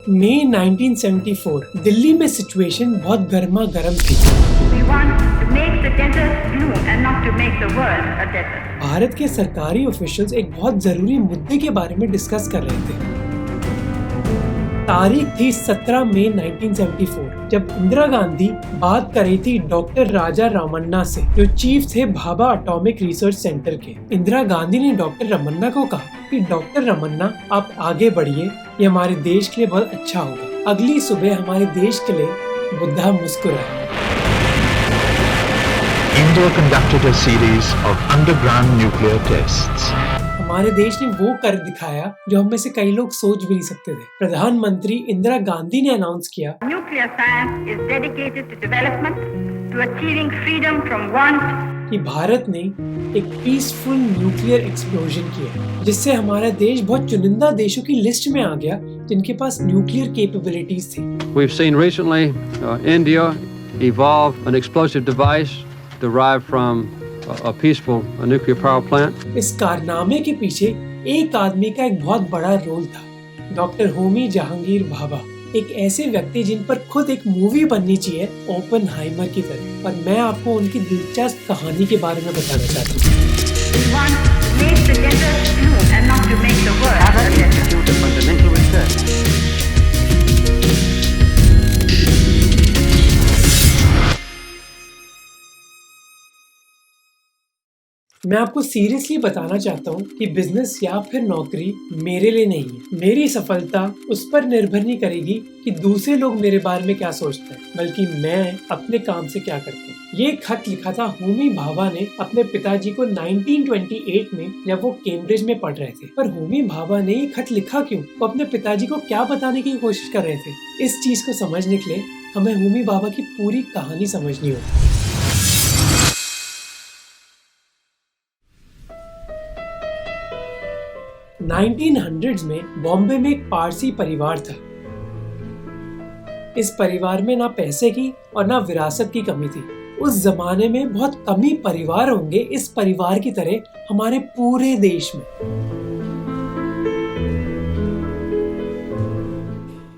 मई 1974 दिल्ली में सिचुएशन बहुत गर्मा गर्म थी। भारत के सरकारी ऑफिशियल्स एक बहुत जरूरी मुद्दे के बारे में डिस्कस कर रहे थे। तारीख थी 17 मई 1974 जब इंदिरा गांधी बात कर रही थी डॉक्टर राजा रमन्ना से, जो चीफ थे भाभा एटॉमिक रिसर्च सेंटर के। इंदिरा गांधी ने डॉक्टर रमन्ना को कहा कि डॉक्टर रमन्ना आप आगे बढ़िए, ये हमारे देश के लिए बहुत अच्छा होगा। अगली सुबह हमारे देश के लिए बुद्धा मुस्कुराए। India conducted a series of underground nuclear tests. हमारे देश ने वो कर दिखाया जो हम में से कई लोग सोच भी नहीं सकते थे। प्रधानमंत्री इंदिरा गांधी ने अनाउंस किया, Nuclear science is dedicated to development, to achieving freedom from want. कि भारत ने एक पीसफुल न्यूक्लियर एक्सप्लोजन किया, जिससे हमारा देश बहुत चुनिंदा देशों की लिस्ट में आ गया जिनके पास न्यूक्लियर कैपेबिलिटीज थी। We've seen recently India evolve an explosive device derived from a peaceful nuclear power plant. इस कारनामे के पीछे एक आदमी का एक बहुत बड़ा रोल था, डॉक्टर होमी जहांगीर भाभा, एक ऐसे व्यक्ति जिन पर खुद एक मूवी बननी चाहिए ओपनहाइमर की तरह। और मैं आपको उनकी दिलचस्प कहानी के बारे में बताना चाहती हूँ। मैं आपको सीरियसली बताना चाहता हूँ कि बिजनेस या फिर नौकरी मेरे लिए नहीं है। मेरी सफलता उस पर निर्भर नहीं करेगी कि दूसरे लोग मेरे बारे में क्या सोचते हैं, बल्कि मैं अपने काम से क्या करता हूँ। ये खत लिखा था होमी भाभा ने अपने पिताजी को 1928 में, जब वो कैम्ब्रिज में पढ़ रहे थे। पर होमी भाभा ने ये खत लिखा क्यों? वो अपने पिताजी को क्या बताने की कोशिश कर रहे थे? इस चीज को समझने के लिए हमें होमी भाभा की पूरी कहानी समझनी होगी। 1900s में बॉम्बे में एक पारसी परिवार था। इस परिवार में ना पैसे की और ना विरासत की कमी थी। उस जमाने में बहुत कम ही परिवार होंगे इस परिवार की तरह हमारे पूरे देश में,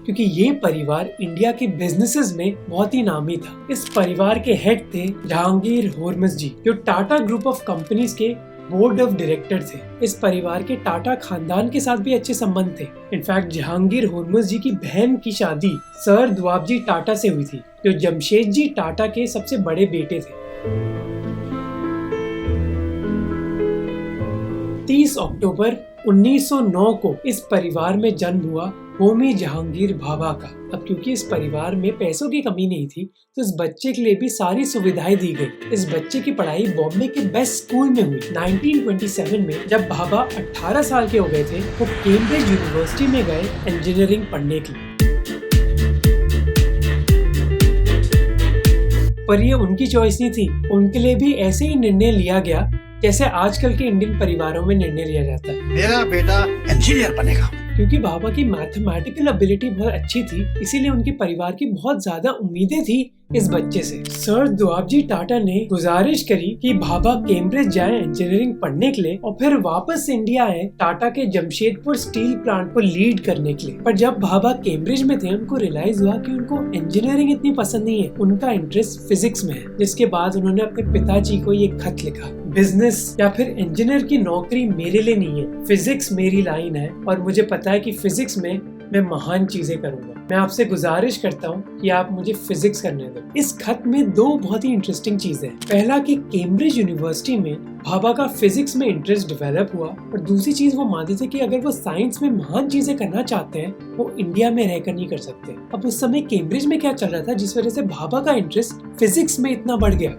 क्योंकि ये परिवार इंडिया के बिजनेसेस में बहुत ही नामी था। इस परिवार के हेड थे जहांगीर होर्मुज़ जी, जो टाटा ग्रुप ऑफ कंपनीज के बोर्ड ऑफ डायरेक्टर थे। इस परिवार के टाटा खानदान के साथ भी अच्छे संबंध थे। इनफैक्ट जहांगीर होर्मुज़ जी की बहन की शादी सर दुआबजी टाटा से हुई थी, जो जमशेद जी टाटा के सबसे बड़े बेटे थे। 30 अक्टूबर 1909 को इस परिवार में जन्म हुआ होमी जहांगीर भाभा का। अब क्योंकि इस परिवार में पैसों की कमी नहीं थी, तो इस बच्चे के लिए भी सारी सुविधाएं दी गई। इस बच्चे की पढ़ाई बॉम्बे के बेस्ट स्कूल में हुई। 1927 में जब भाभा 18 साल के हो गए थे, वो कैम्ब्रिज यूनिवर्सिटी में गए इंजीनियरिंग पढ़ने के लिए। पर ये उनकी चॉइस नहीं थी, उनके लिए भी ऐसे ही निर्णय लिया गया जैसे आजकल के इंडियन परिवारों में निर्णय लिया जाता है। मेरा बेटा इंजीनियर बनेगा। क्योंकि भाभा की मैथमेटिकल एबिलिटी बहुत अच्छी थी, इसीलिए उनके परिवार की बहुत ज्यादा उम्मीदें थी इस बच्चे से। सर दुआबजी टाटा ने गुजारिश करी कि भाभा कैम्ब्रिज जाए इंजीनियरिंग पढ़ने के लिए और फिर वापस इंडिया आए टाटा के जमशेदपुर स्टील प्लांट को लीड करने के लिए। पर जब भाभा कैम्ब्रिज में थे, उनको रियलाइज हुआ कि उनको इंजीनियरिंग इतनी पसंद नहीं है, उनका इंटरेस्ट फिजिक्स में है। जिसके बाद उन्होंने अपने पिताजी को ये खत लिखा, बिजनेस या फिर इंजीनियर की नौकरी मेरे लिए नहीं है, फिजिक्स मेरी लाइन है और मुझे पता है कि फिजिक्स में मैं महान चीजें करूंगा। मैं आपसे गुजारिश करता हूँ कि आप मुझे फिजिक्स करने दो। इस खत में दो बहुत ही इंटरेस्टिंग चीजें हैं। पहला कि कैम्ब्रिज यूनिवर्सिटी में भाभा का फिजिक्स में इंटरेस्ट डेवलप हुआ, और दूसरी चीज वो मानते थे कि अगर वो साइंस में महान चीजें करना चाहते हैं, वो इंडिया में रहकर नहीं कर सकते। अब उस समय कैम्ब्रिज में क्या चल रहा था जिस वजह से भाभा का इंटरेस्ट फिजिक्स में इतना बढ़ गया?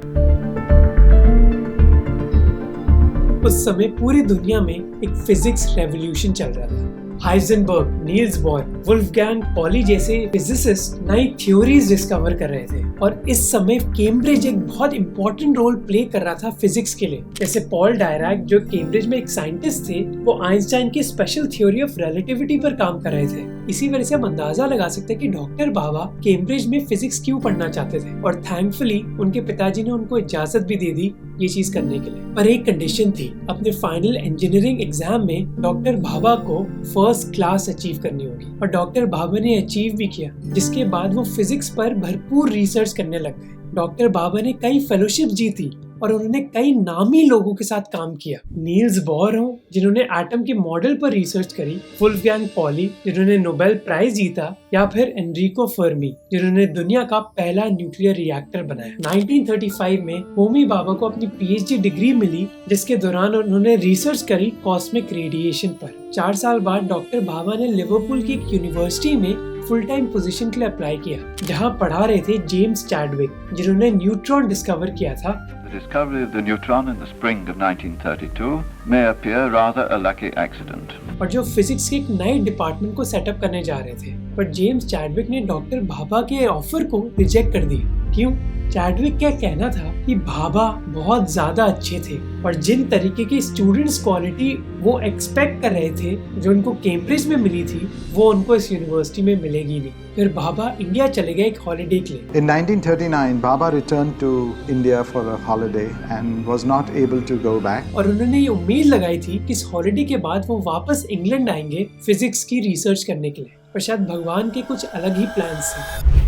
उस समय पूरी दुनिया में एक फिजिक्स रेवोल्यूशन चल रहा था। Heisenberg, Niels Bohr, Wolfgang poly जैसे फिजिसिस्ट नई थ्योरीज डिस्कवर कर रहे थे, और इस समय कैम्ब्रिज एक बहुत इंपॉर्टेंट रोल प्ले कर रहा था फिजिक्स के लिए। जैसे पॉल डायराक, जो कैम्ब्रिज में एक साइंटिस्ट थे, वो आइंस्टाइन की स्पेशल थ्योरी ऑफ रिलेटिविटी पर काम कर रहे थे। इसी वजह से हम अंदाजा लगा सकते हैं कि डॉक्टर भाभा कैम्ब्रिज में फिजिक्स क्यों पढ़ना चाहते थे, और थैंकफुली उनके पिताजी ने उनको इजाजत भी दे दी ये चीज करने के लिए, पर एक कंडीशन थी। अपने फाइनल इंजीनियरिंग एग्जाम में डॉक्टर भाभा को फर्स्ट क्लास अचीव करनी होगी, और डॉक्टर भाभा ने अचीव भी किया, जिसके बाद वो फिजिक्स पर भरपूर रिसर्च करने लग गए। डॉक्टर भाभा ने कई फेलोशिप जीती और उन्होंने कई नामी लोगों के साथ काम किया। नील्स बोर हो, जिन्होंने एटम के मॉडल पर रिसर्च करी, वुल्फगैंग पॉली, जिन्होंने नोबेल प्राइज जीता, या फिर एनरिको फर्मी, जिन्होंने दुनिया का पहला न्यूक्लियर रिएक्टर बनाया। 1935 में होमी भाभा को अपनी पीएचडी डिग्री मिली, जिसके दौरान उन्होंने रिसर्च करी कॉस्मिक रेडिएशन पर। 4 साल बाद डॉक्टर भाभा ने लिवरपूल की एक यूनिवर्सिटी में फुल टाइम पोजीशन के लिए अप्लाई किया, जहां पढ़ा रहे थे जेम्स चैडविक, जिन्होंने न्यूट्रॉन डिस्कवर किया था। The discovery of the neutron in the spring of 1932 may appear rather a lucky accident. और जो फिजिक्स के एक नए डिपार्टमेंट को सेटअप करने जा रहे थे, पर जेम्स चैडविक ने डॉक्टर भाभा के ऑफर को रिजेक्ट कर दिया। क्यों? चैडविक का कहना था कि भाभा बहुत ज्यादा अच्छे थे और जिन तरीके की स्टूडेंट्स क्वालिटी वो एक्सपेक्ट कर रहे थे, जो उनको कैम्ब्रिज में मिली थी, वो उनको इस यूनिवर्सिटी में मिलेगी नहीं। फिर भाभा इंडिया चले गए एक हॉलिडे के लिए। In 1939, Bhabha returned to India for a holiday and was not able to go back. और उन्होंने ये उम्मीद लगाई थी कि इस हॉलिडे के बाद वो वापस इंग्लैंड आएंगे फिजिक्स की रिसर्च करने के लिए, पर शायद भगवान के कुछ अलग ही प्लान्स थे।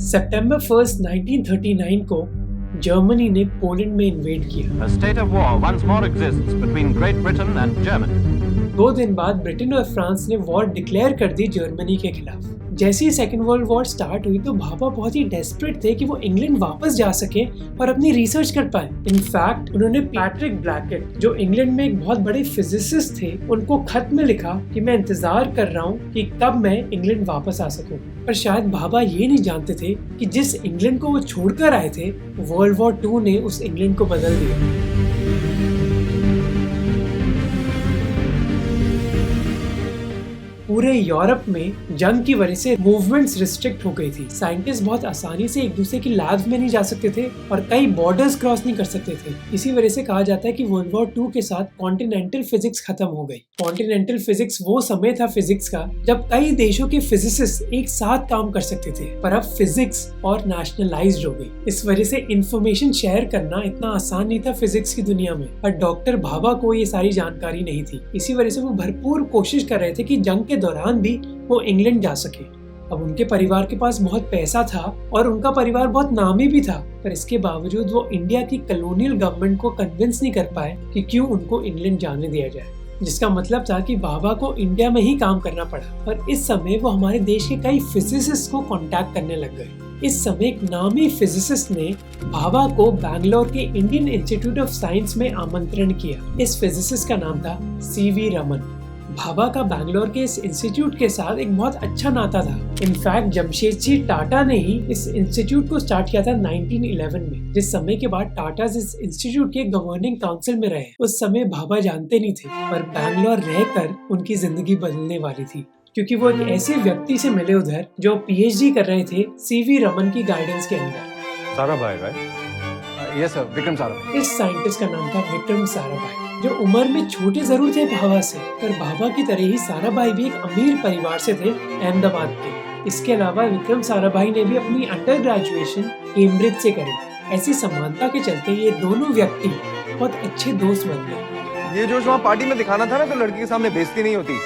सितंबर 1, 1939 को जर्मनी ने पोलैंड में इन्वेड किया। A state of war once more exists between Great Britain and Germany. 2 दिन बाद ब्रिटेन और फ्रांस ने वॉर डिक्लेयर कर दी जर्मनी के खिलाफ। जैसे ही सेकेंड वर्ल्ड वॉर स्टार्ट हुई तो भाभा बहुत ही डेस्परेट थे कि वो इंग्लैंड वापस जा सके और अपनी रिसर्च कर पाए। इनफैक्ट उन्होंने पैट्रिक ब्लैकेट, जो इंग्लैंड में एक बहुत बड़े फिजिसिस्ट थे, उनको खत में लिखा कि मैं इंतजार कर रहा हूँ कि कब मैं इंग्लैंड वापस आ सकूं। पर शायद भाभा ये नहीं जानते थे कि जिस इंग्लैंड को वो छोड़कर आए थे, वर्ल्ड वॉर 2 ने उस इंग्लैंड को बदल दिया। पूरे यूरोप में जंग की वजह से मूवमेंट्स रिस्ट्रिक्ट हो गई थी। साइंटिस्ट बहुत आसानी से एक दूसरे की लैब्स में नहीं जा सकते थे और कई बॉर्डर्स क्रॉस नहीं कर सकते थे। इसी वजह से कहा जाता है कि वर्ल्ड वॉर 2 के साथ कॉन्टिनेंटल फिजिक्स खत्म हो गई। कॉन्टिनेंटल फिजिक्स वो समय था फिजिक्स का जब कई देशों के फिजिसिस्ट एक साथ काम कर सकते थे, पर अब फिजिक्स और नेशनलाइज्ड हो गई। इस वजह से इंफॉर्मेशन शेयर करना इतना आसान नहीं था फिजिक्स की दुनिया में, और डॉक्टर भाभा को ये सारी जानकारी नहीं थी। इसी वजह से वो भरपूर कोशिश कर रहे थे कि जंग के दौरान भी वो इंग्लैंड जा सके। अब उनके परिवार के पास बहुत पैसा था और उनका परिवार बहुत नामी भी था, पर इसके बावजूद वो इंडिया की कॉलोनियल गवर्नमेंट को कन्विंस नहीं कर पाए कि क्यों उनको इंग्लैंड जाने दिया जाए, जिसका मतलब था कि भाभा को इंडिया में ही काम करना पड़ा। और इस समय वो हमारे देश के कई फिजिसिस्ट को कांटेक्ट करने लग गए। इस समय एक नामी फिजिसिस्ट ने भाभा को बैंगलोर के इंडियन इंस्टीट्यूट ऑफ साइंस में आमंत्रण किया। इस फिजिसिस्ट का नाम था सीवी रमन। भाभा का बैंगलोर के इस इंस्टीट्यूट के साथ एक बहुत अच्छा नाता था। इनफैक्ट जमशेदजी टाटा ने ही इस इंस्टीट्यूट को स्टार्ट किया था 1911 में, जिस समय के बाद टाटा इस इंस्टीट्यूट के गवर्निंग काउंसिल में रहे। उस समय भाभा जानते नहीं थे, पर बैंगलोर रहकर उनकी जिंदगी बदलने वाली थी, क्योंकि वो एक ऐसे व्यक्ति से मिले उधर जो पीएचडी कर रहे थे सीवी रमन की गाइडेंस के अंदर। Sarabhai, right? Yes sir, Vikram Sarabhai. इस साइंटिस्ट का नाम था विक्रम साराभाई, जो उम्र में छोटे जरूर थे भाभा से, पर भाभा की तरह ही साराभाई भी एक अमीर परिवार से थे, अहमदाबाद के। इसके अलावा विक्रम साराभाई ने भी अपनी अंडर ग्रेजुएशन कैम्ब्रिज से करी। ऐसी समानता के चलते ये दोनों व्यक्ति बहुत अच्छे दोस्त बन गए। ये जोश वहाँ पार्टी में दिखाना था ना, तो लड़की के सामने बेइज्जती नहीं होती।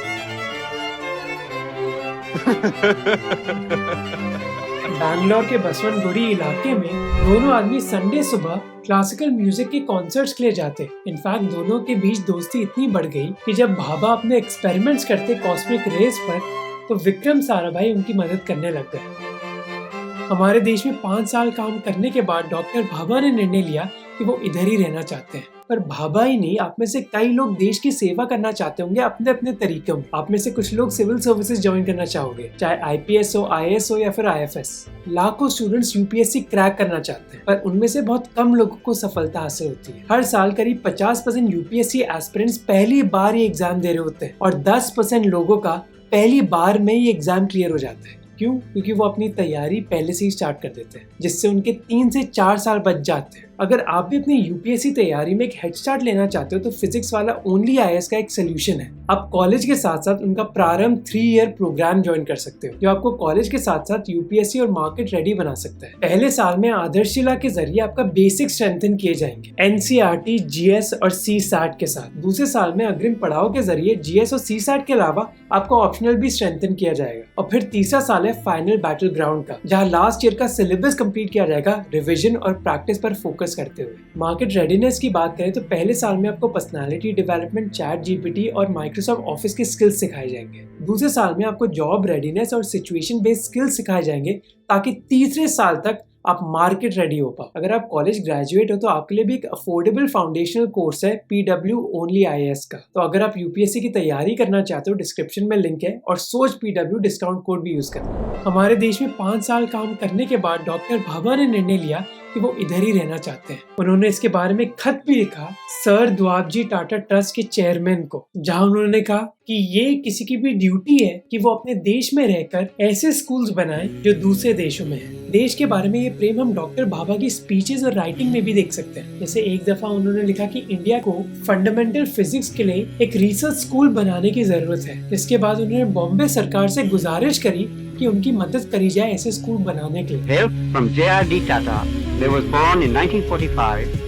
बैंगलोर के बसवनगुड़ी इलाके में दोनों आदमी संडे सुबह क्लासिकल म्यूजिक के कॉन्सर्ट्स के लिए जाते। इनफैक्ट दोनों के बीच दोस्ती इतनी बढ़ गई कि जब भाभा अपने एक्सपेरिमेंट्स करते कॉस्मिक रेज पर, तो विक्रम साराभाई उनकी मदद करने लग गए। हमारे देश में 5 साल काम करने के बाद डॉक्टर भाभा ने निर्णय लिया कि वो इधर ही रहना चाहते हैं। पर भाभा ही नहीं, आप में से कई लोग देश की सेवा करना चाहते होंगे अपने अपने तरीकों में। आप में से कुछ लोग सिविल सर्विसेज ज्वाइन करना चाहोगे, चाहे आईपीएस हो, आईएएस हो या फिर आईएफएस। लाखों स्टूडेंट्स यूपीएससी क्रैक करना चाहते हैं, पर उनमें से बहुत कम लोगों को सफलता हासिल होती है। हर साल करीब 50% यूपीएससी एस्पिरेंट्स पहली बार ये एग्जाम दे रहे होते हैं और 10% लोगों का पहली बार में ये एग्जाम क्लियर हो जाता है। क्यों? क्योंकि वो अपनी तैयारी पहले से ही स्टार्ट कर देते हैं, जिससे उनके 3 से 4 साल बच जाते हैं। अगर आप भी अपनी यूपीएससी तैयारी में एक हेड स्टार्ट लेना चाहते हो तो फिजिक्स वाला ओनली आईएएस का एक सोल्यूशन है। आप कॉलेज के साथ साथ उनका प्रारंभ 3 ईयर प्रोग्राम ज्वाइन कर सकते हो, जो आपको कॉलेज के साथ साथ यूपीएससी और मार्केट रेडी बना सकता है। पहले साल में आदर्शशिला के जरिए आपका बेसिक स्ट्रेंथन किए जाएंगे एनसीईआरटी, जीएस और सीसैट के साथ। दूसरे साल में अग्रिम पड़ाव के जरिए जीएस और सीसैट के अलावा आपको ऑप्शनल भी स्ट्रेंथन किया जाएगा। और फिर तीसरा साल है फाइनल बैटल ग्राउंड का, जहाँ लास्ट ईयर का सिलेबस कंप्लीट किया जाएगा रिविजन और प्रैक्टिस पर फोकस करते हुए। मार्केट रेडीनेस की बात करें तो पहले साल में आपको पर्सनालिटी डेवलपमेंट, चैट जीपीटी और माइक्रोसॉफ्ट ऑफिस के स्किल्स सिखाए जाएंगे। दूसरे साल में आपको जॉब रेडीनेस और सिचुएशन बेस्ड स्किल्स सिखाए जाएंगे, ताकि तीसरे साल तक आप मार्केट रेडी हो पाओ। अगर आप कॉलेज ग्रेजुएट हो तो आपके लिए भी एक अफोर्डेबल फाउंडेशनल कोर्स है पीडब्ल्यू ओनली आईएएस का। तो अगर आप यूपीएससी की तैयारी करना चाहते हो, डिस्क्रिप्शन में लिंक है और सोच पीडब्ल्यू डिस्काउंट कोड भी यूज करना। हमारे देश में 5 साल काम करने के बाद डॉक्टर भाभा ने निर्णय लिया कि वो इधर ही रहना चाहते हैं। उन्होंने इसके बारे में खत भी लिखा सर दुआबजी टाटा ट्रस्ट के चेयरमैन को, जहां उन्होंने कहा कि ये किसी की भी ड्यूटी है कि वो अपने देश में रहकर ऐसे स्कूल्स बनाएं जो दूसरे देशों में हैं। देश के बारे में ये प्रेम हम डॉक्टर भाभा की स्पीचेस और राइटिंग में भी देख सकते हैं। जैसे एक दफा उन्होंने लिखा कि इंडिया को फंडामेंटल फिजिक्स के लिए एक रिसर्च स्कूल बनाने की जरूरत है। इसके बाद उन्होंने बॉम्बे सरकार से गुजारिश करी कि उनकी मदद करी जाए ऐसे स्कूल बनाने के लिए। Help from J.R.D. Tata, there was born in 1945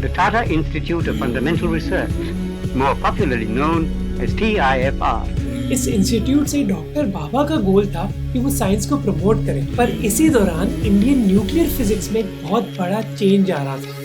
the Tata Institute of Fundamental Research, more popularly known as TIFR. इस इंस्टीट्यूट से डॉक्टर भाभा का गोल था कि वो साइंस को प्रमोट करें, पर इसी दौरान इंडियन न्यूक्लियर फिजिक्स में बहुत बड़ा चेंज आ रहा था।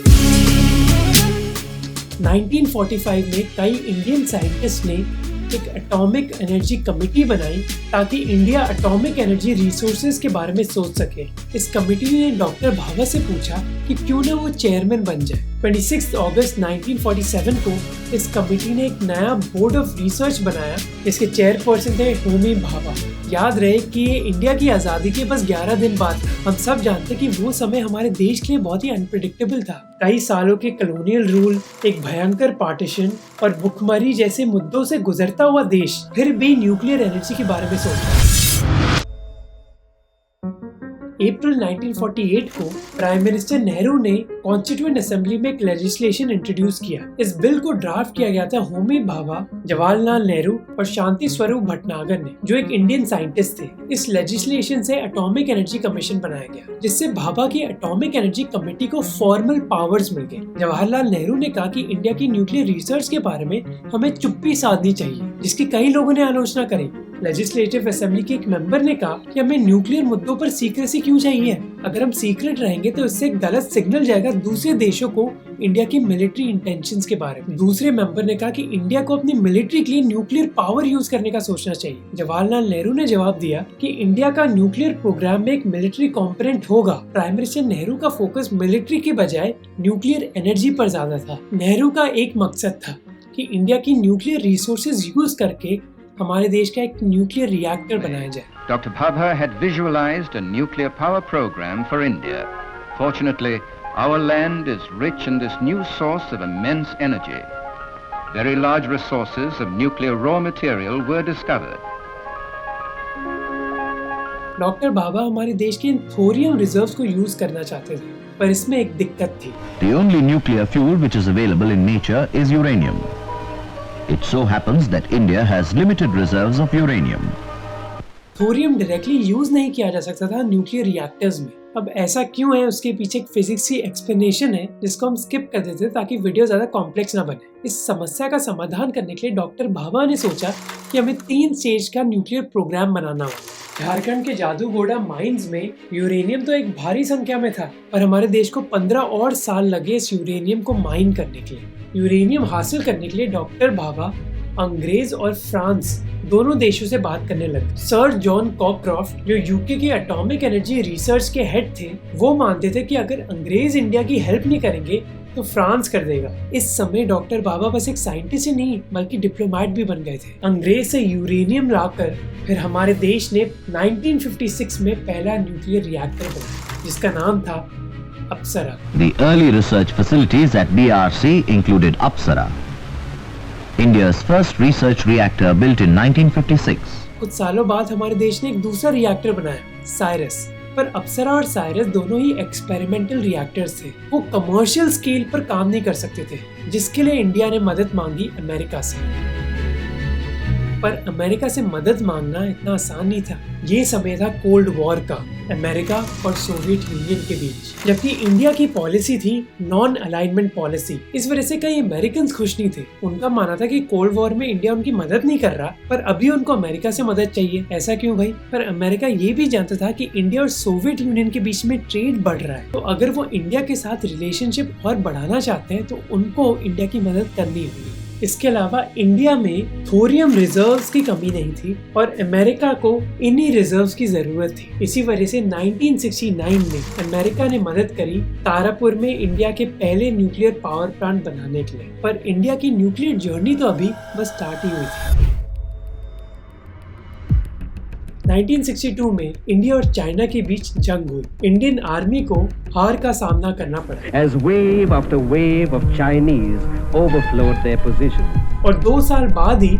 1945 में कई इंडियन साइंटिस्ट ने एक एटॉमिक एनर्जी कमेटी बनाई ताकि इंडिया एटॉमिक एनर्जी रिसोर्सेज के बारे में सोच सके। इस कमेटी ने डॉक्टर भाभा से पूछा कि क्यों ना वो चेयरमैन बन जाए। 26 अगस्त 1947 को इस कमेटी ने एक नया बोर्ड ऑफ रिसर्च बनाया, जिसके चेयरपर्सन थे होमी भाभा। याद रहे कि ये इंडिया की आज़ादी के बस 11 दिन बाद। हम सब जानते कि वो समय हमारे देश के लिए बहुत ही अनप्रेडिक्टेबल था। कई सालों के कॉलोनियल रूल, एक भयंकर पार्टीशन और भुखमरी जैसे मुद्दों से गुजरता हुआ देश फिर भी न्यूक्लियर एनर्जी के बारे में सोचता है। अप्रैल 1948 को प्राइम मिनिस्टर नेहरू ने कॉन्स्टिट्यूएंट असेंबली में एक लेजिस्लेशन इंट्रोड्यूस किया। इस बिल को ड्राफ्ट किया गया था होमी भाभा, जवाहरलाल नेहरू और शांति स्वरूप भटनागर ने, जो एक इंडियन साइंटिस्ट थे। इस लेजिस्लेशन से एटॉमिक एनर्जी कमीशन बनाया गया, जिससे भाभा की एटॉमिक एनर्जी कमेटी को फॉर्मल पावर्स मिल गए। जवाहरलाल नेहरू ने कहा कि इंडिया की न्यूक्लियर रिसर्च के बारे में हमें चुप्पी साधनी चाहिए, जिसकी कई लोगों ने आलोचना करी। लेजिस्लेटिव असेंबली के एक मेंबर ने कहा कि हमें न्यूक्लियर मुद्दों पर सीक्रेसी क्यों चाहिए? अगर हम सीक्रेट रहेंगे तो इससे गलत सिग्नल जाएगा दूसरे देशों को इंडिया की मिलिट्री इंटेंशंस के बारे में। दूसरे मेंबर ने कहा कि इंडिया को अपनी मिलिट्री के लिए न्यूक्लियर पावर यूज करने का सोचना चाहिए। जवाहरलाल नेहरू ने जवाब दिया कि इंडिया का न्यूक्लियर प्रोग्राम में एक मिलिट्री कॉम्पोनेंट होगा। प्राइम मिनिस्टर नेहरू का फोकस मिलिट्री के बजाय न्यूक्लियर एनर्जी पर ज्यादा था। नेहरू का एक मकसद था कि इंडिया की न्यूक्लियर रिसोर्सेज यूज करके हमारे देश का एक न्यूक्लियर रिएक्टर बनाया जाए। Dr. Bhabha had visualized a nuclear power program for India. Fortunately, our land is rich in this new source of immense energy. Very large resources of nuclear raw material were discovered. Doctor Bhabha हमारे देश के इन thorium reserves को use करना चाहते थे, पर इसमें एक दिक्कत थी। The only nuclear fuel which is available in nature is uranium. It so happens that India has limited reserves of uranium. Thorium directly use नहीं किया जा सकता था न्यूक्लियर रिएक्टर्स में। अब ऐसा क्यों है, उसके पीछे एक फिजिक्स की एक्सप्लेनेशन है जिसको हम स्किप कर देते ताकि वीडियो ज्यादा कॉम्प्लेक्स ना बने। इस समस्या का समाधान करने के लिए डॉक्टर भाभा ने सोचा कि हमें 3 स्टेज का न्यूक्लियर प्रोग्राम बनाना होगा। झारखंड के जादूगोड़ा माइंस में यूरेनियम तो एक भारी संख्या में था, पर हमारे देश को 15 और साल लगे इस यूरेनियम को माइन करने के लिए। यूरेनियम हासिल करने के लिए डॉक्टर भाभा अंग्रेज और फ्रांस दोनों देशों से बात करने लगे। सर जॉन कॉकक्रॉफ्ट, जो यूके के एटॉमिक एनर्जी रिसर्च के हेड थे, वो मानते थे कि अगर अंग्रेज इंडिया की हेल्प नहीं करेंगे तो फ्रांस कर देगा। इस समय डॉक्टर भाभा बस एक साइंटिस्ट ही नहीं बल्कि डिप्लोमेट भी बन गए थे। अंग्रेज से यूरेनियम लाकर फिर हमारे देश ने 1956 में पहला न्यूक्लियर रिएक्टर बनाया, जिसका नाम था अप्सरा। The early research facilities at DRC included Apsara, India's first research reactor built in 1956. कुछ सालों बाद हमारे देश ने एक दूसरा रिएक्टर बनाया, साइरस, पर अप्सरा और साइरस दोनों ही एक्सपेरिमेंटल रिएक्टर्स थे। वो कमर्शियल स्केल पर काम नहीं कर सकते थे, जिसके लिए इंडिया ने मदद मांगी अमेरिका से। पर अमेरिका से मदद मांगना इतना आसान नहीं था। ये समय था कोल्ड वॉर का, अमेरिका और सोवियत यूनियन के बीच, जबकि इंडिया की पॉलिसी थी नॉन अलाइनमेंट पॉलिसी। इस वजह से कई अमेरिकन खुश नहीं थे। उनका मानना था कि कोल्ड वॉर में इंडिया उनकी मदद नहीं कर रहा, पर अभी उनको अमेरिका से मदद चाहिए। ऐसा क्यों भाई? पर अमेरिका ये भी जानता था कि इंडिया और सोवियत यूनियन के बीच में ट्रेड बढ़ रहा है, तो अगर वो इंडिया के साथ रिलेशनशिप और बढ़ाना चाहते हैं तो उनको इंडिया की मदद करनी होगी। इसके अलावा इंडिया में थोरियम रिजर्व्स की कमी नहीं थी और अमेरिका को इन्हीं रिजर्व्स की जरूरत थी। इसी वजह से 1969 में अमेरिका ने मदद करी तारापुर में इंडिया के पहले न्यूक्लियर पावर प्लांट बनाने के लिए। पर इंडिया की न्यूक्लियर जर्नी तो अभी बस स्टार्ट ही हुई थी। 1962 में इंडिया और चाइना के बीच जंग हुई। इंडियन आर्मी को हार का सामना करना पड़ा। As wave after wave of Chinese overflowed their position. और 2 साल बाद ही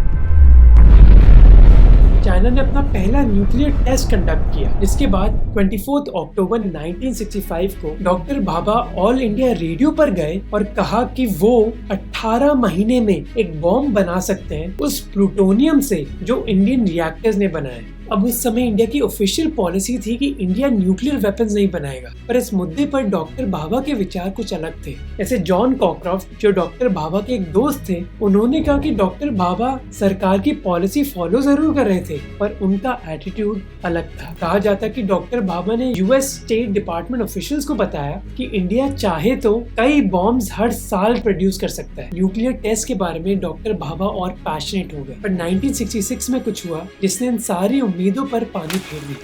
चाइना ने अपना पहला न्यूक्लियर टेस्ट कंडक्ट किया, जिसके बाद 24 अक्टूबर 1965 को doctor Bhabha all India radio पर गए और कहा कि वो 18 महीने में एक बॉम्ब बना सकते हैं उस प्लूटोनियम से जो इंडियन रिएक्टर्स ने बनाए। अब उस समय इंडिया की ऑफिशियल पॉलिसी थी कि इंडिया न्यूक्लियर वेपन्स नहीं बनाएगा, पर इस मुद्दे पर डॉक्टर भाभा के विचार कुछ अलग थे। ऐसे जॉन कॉकक्रॉफ्ट, जो डॉक्टर भाभा के एक दोस्त थे, उन्होंने कहा कि डॉक्टर भाभा सरकार की पॉलिसी फॉलो जरूर कर रहे थे, पर उनका एटीट्यूड अलग था। कहा जाता कि डॉक्टर भाभा ने यूएस स्टेट डिपार्टमेंट ऑफिशियल्स को बताया कि इंडिया चाहे तो कई बॉम्ब्स हर साल प्रोड्यूस कर सकता है। न्यूक्लियर टेस्ट के बारे में डॉक्टर भाभा और पैशनेट हो गए। पर 1966 में कुछ हुआ जिसने इन सारी उम्मीदों पर पानी फेर दिया।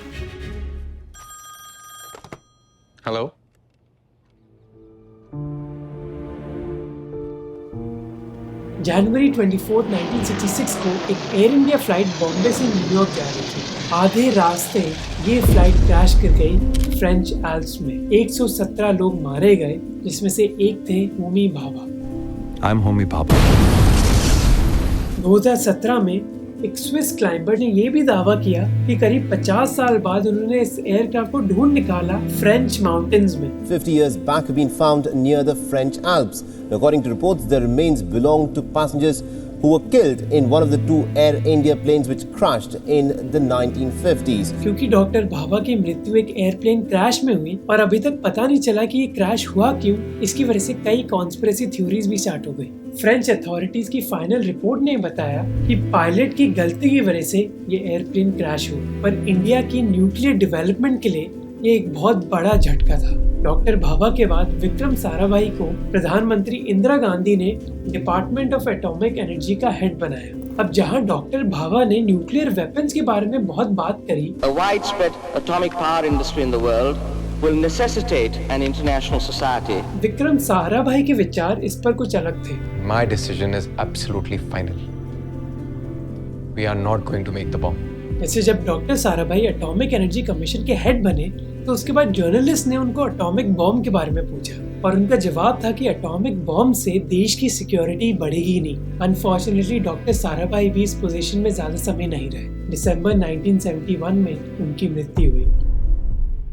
हेलो, जनवरी 24, 1966 को एक एयर इंडिया फ्लाइट बॉम्बे से न्यूयॉर्क जा रही थी। आधे रास्ते ये फ्लाइट क्रैश कर गई फ्रेंच एल्प्स में। 117 लोग मारे गए, जिसमें से एक थे होमी भाभा। I am Homi Bhabha. 2017 में एक स्विस क्लाइंबर ने ये भी दावा किया कि करीब 50 साल बाद उन्होंने इस एयरक्राफ्ट को ढूंढ निकाला फ्रेंच माउंटेन्स में। 50 years back have been found near the French Alps. According to reports, the remains belong to passengers who were killed in one of the 2 Air India planes which crashed in the 1950s. क्योंकि doctor Bhabha की मृत्यु एक airplane crash में हुई और अभी तक पता नहीं चला कि ये क्रैश हुआ क्यों, इसकी वजह से कई कॉन्स्पिरेसी थ्योरीज भी स्टार्ट हो गई। फ्रेंच अथॉरिटीज की फाइनल रिपोर्ट ने बताया कि पायलट की गलती की वजह से ये एयरप्लेन क्रैश हुई, पर इंडिया की न्यूक्लियर डेवलपमेंट के लिए ये एक बहुत बड़ा झटका था। डॉक्टर भाभा के बाद विक्रम साराभाई को प्रधानमंत्री इंदिरा गांधी ने डिपार्टमेंट ऑफ एटॉमिक एनर्जी का हेड बनाया। अब जहां डॉक्टर भाभा ने न्यूक्लियर वेपन्स के बारे में बहुत बात करी, A widespread atomic power industry in the world will necessitate an international society. Vikram Sarabhai के विचार इस पर कुछ अलग थे। My decision is absolutely final. We are not going to make the bomb. ऐसे जब doctor Sarabhai atomic energy commission के हेड बने तो उसके बाद जर्नलिस्ट ने उनको एटॉमिक बॉम्ब के बारे में पूछा और उनका जवाब था कि एटॉमिक बॉम्ब से देश की सिक्योरिटी बढ़ेगी नहीं। अनफॉर्चुनेटली डॉक्टर साराभाई भी इस पोजीशन में ज्यादा समय नहीं रहे। दिसंबर 1971 में उनकी मृत्यु हुई,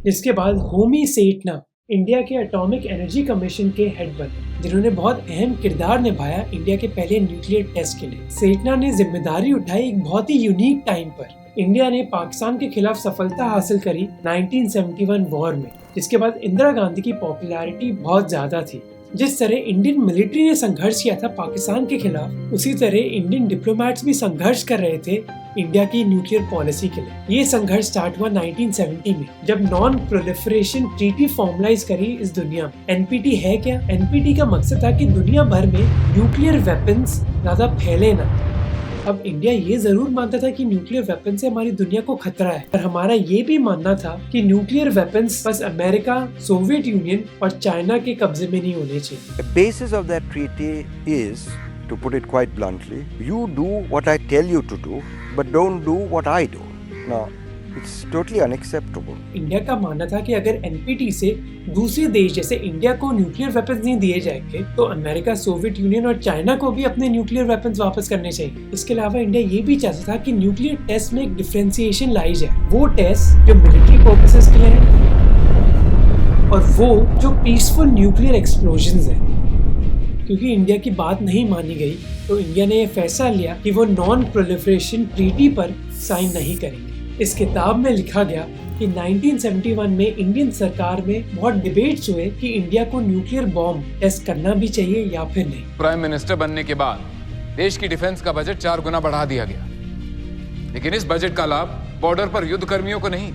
जिसके बाद होमी सेठना इंडिया के एटॉमिक एनर्जी कमीशन के हेड बने, जिन्होंने बहुत अहम किरदार निभाया इंडिया के पहले न्यूक्लियर टेस्ट के लिए। सेठना ने जिम्मेदारी उठाई एक बहुत ही यूनिक टाइम पर। इंडिया ने पाकिस्तान के खिलाफ सफलता हासिल करी 1971 वॉर में, जिसके बाद इंदिरा गांधी की पॉपुलैरिटी बहुत ज्यादा थी। जिस तरह इंडियन मिलिट्री ने संघर्ष किया था पाकिस्तान के खिलाफ, उसी तरह इंडियन डिप्लोमेट्स भी संघर्ष कर रहे थे इंडिया की न्यूक्लियर पॉलिसी के लिए। ये संघर्ष स्टार्ट हुआ 1970 में, जब नॉन प्रोलिफरेशन ट्रीटी फॉर्मलाइज करी इस दुनिया में। एनपीटी है क्या? एनपीटी का मकसद था कि दुनिया भर में न्यूक्लियर वेपन्स ज्यादा फैले ना। अब इंडिया ये जरूर मानता था कि न्यूक्लियर वेपन से हमारी दुनिया को खतरा है, पर हमारा ये भी मानना था कि न्यूक्लियर वेपन्स बस अमेरिका, सोवियत यूनियन और चाइना के कब्जे में नहीं होने चाहिए। The basis of that treaty is, to put it quite bluntly, you do what I tell you to do, but don't do what I do. Now, It's totally unacceptable. India का मानना था कि अगर एनपीटी से दूसरे देश जैसे India को न्यूक्लियर वेपन्स नहीं दिए जाएंगे तो अमेरिका, सोवियत यूनियन और चाइना को भी अपने न्यूक्लियर वेपन्स वापस करने चाहिए। इसके अलावा इंडिया ये भी चाहता था कि न्यूक्लियर टेस्ट में एक डिफरेंशिएशन लाई जाए, वो टेस्ट जो मिलिट्री पर्पसेस के लिए है और वो जो पीसफुल न्यूक्लियर एक्सप्लोजन्स है। क्योंकि इंडिया की बात नहीं मानी गई तो इंडिया ने यह फैसला लिया कि वो नॉन प्रोलिफरेशन ट्रीटी पर साइन नहीं करेंगे। इस किताब में लिखा गया कि 1971 में इंडियन सरकार में बहुत डिबेट्स हुए कि इंडिया को न्यूक्लियर बॉम्ब टेस्ट करना भी चाहिए या फिर नहीं। प्राइम मिनिस्टर बनने के बाद देश की डिफेंस का बजट 4 गुना बढ़ा दिया गया, लेकिन इस बजट का लाभ बॉर्डर पर युद्ध कर्मियों को नहीं,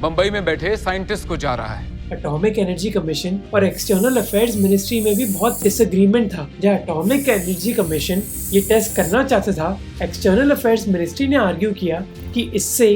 बंबई में बैठे साइंटिस्ट को जा रहा है। एटॉमिक एनर्जी कमीशन और एक्सटर्नल अफेयर्स मिनिस्ट्री में भी बहुत डिसएग्रीमेंट था। जहाँ एटॉमिक एनर्जी कमीशन ये टेस्ट करना चाहता था, एक्सटर्नल अफेयर्स मिनिस्ट्री ने आर्ग्यू किया कि इससे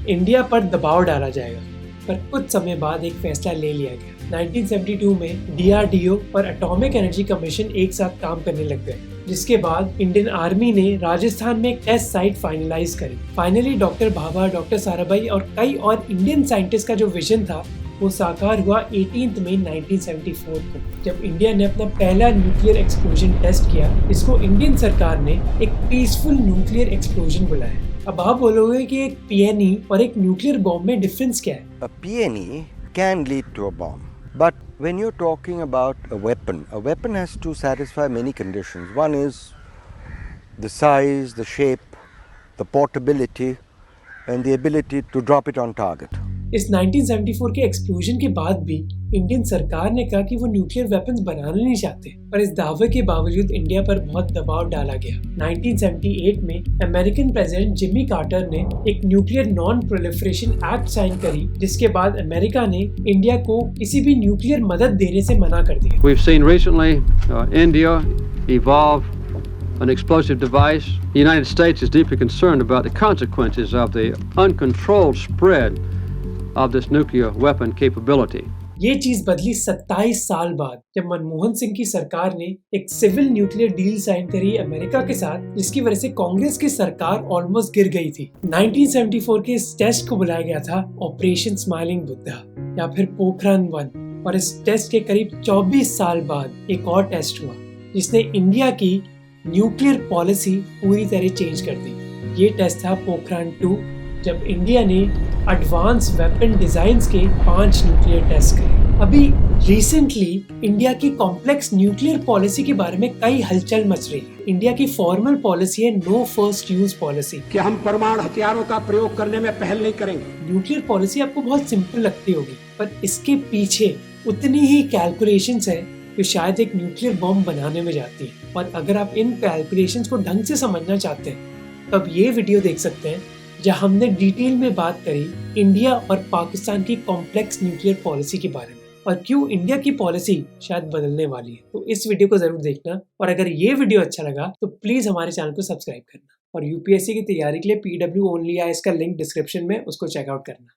इंडिया पर दबाव डाला जाएगा। पर कुछ समय बाद एक फैसला ले लिया गया। 1972 में डीआरडीओ और एटॉमिक एनर्जी कमीशन एक साथ काम करने लग गए, जिसके बाद इंडियन आर्मी ने राजस्थान में एक टेस्ट साइट फाइनलाइज करी। Finally doctor Bhabha, doctor Sarabhai और कई और इंडियन साइंटिस्ट का जो विजन था वो साकार हुआ 18 मई 1974 को, जब इंडिया ने अपना पहला न्यूक्लियर एक्सप्लोजन टेस्ट किया। इसको इंडियन सरकार ने एक पीसफुल न्यूक्लियर एक्सप्लोजन बुलाया। अब आप बोलोगे कि एक पीएनई और एक न्यूक्लियर बॉम्ब में डिफरेंस क्या है? A PNE can lead to a bomb, but when you're talking about a weapon has to satisfy many conditions. One is the size, the shape, the portability, and the ability to drop it on target. इस 1974 के explosion के बाद भी Indian सरकार ने कहा कि वो न्यूक्लियर वेपन्स बनाना नहीं चाहते, पर इस दावे के बावजूद इंडिया पर बहुत दबाव डाला गया। 1978 में अमेरिकन प्रेसिडेंट जिमी कार्टर ने एक nuclear non proliferation act sign करी, जिसके बाद अमेरिका ने इंडिया को किसी भी न्यूक्लियर मदद देने से मना कर दिया। We've seen recently India evolve an explosive device. The United States is deeply concerned about the consequences of the uncontrolled spread of this nuclear weapon capability. ये चीज बदली 27 साल बाद, जब मनमोहन सिंह की सरकार ने एक सिविल न्यूक्लियर डील साइन करी अमेरिका के साथ, जिसकी वजह से कांग्रेस की सरकार ऑलमोस्ट गिर गई थी। 1974 के इस टेस्ट को बुलाया गया था ऑपरेशन स्माइलिंग बुद्धा या फिर पोखरण 1, और इस टेस्ट के करीब 24 साल बाद एक और टेस्ट हुआ जिसने इंडिया की न्यूक्लियर पॉलिसी पूरी तरह चेंज कर दी। ये टेस्ट था पोखरण 2, जब इंडिया ने एडवांस वेपन डिजाइन्स के 5 न्यूक्लियर टेस्ट करे। अभी रिसेंटली इंडिया की कॉम्प्लेक्स न्यूक्लियर पॉलिसी के बारे में कई हलचल मच रही है। इंडिया की फॉर्मल पॉलिसी है नो फर्स्ट यूज पॉलिसी, कि हम परमाणु हथियारों का प्रयोग करने में पहल नहीं करेंगे। न्यूक्लियर पॉलिसी आपको बहुत सिंपल लगती होगी, पर इसके पीछे उतनी ही कैलकुलेशंस है जो शायद एक न्यूक्लियर बॉम्ब बनाने में जाती है। और अगर आप इन कैलकुलेशंस को ढंग से समझना चाहते हैं तो आप ये वीडियो देख सकते हैं जहां हमने डिटेल में बात करी इंडिया और पाकिस्तान की कॉम्प्लेक्स न्यूक्लियर पॉलिसी के बारे में और क्यों इंडिया की पॉलिसी शायद बदलने वाली है। तो इस वीडियो को जरूर देखना, और अगर ये वीडियो अच्छा लगा तो प्लीज हमारे चैनल को सब्सक्राइब करना, और यूपीएससी की तैयारी के लिए PW ओनली है, इसका लिंक डिस्क्रिप्शन में, उसको चेकआउट करना।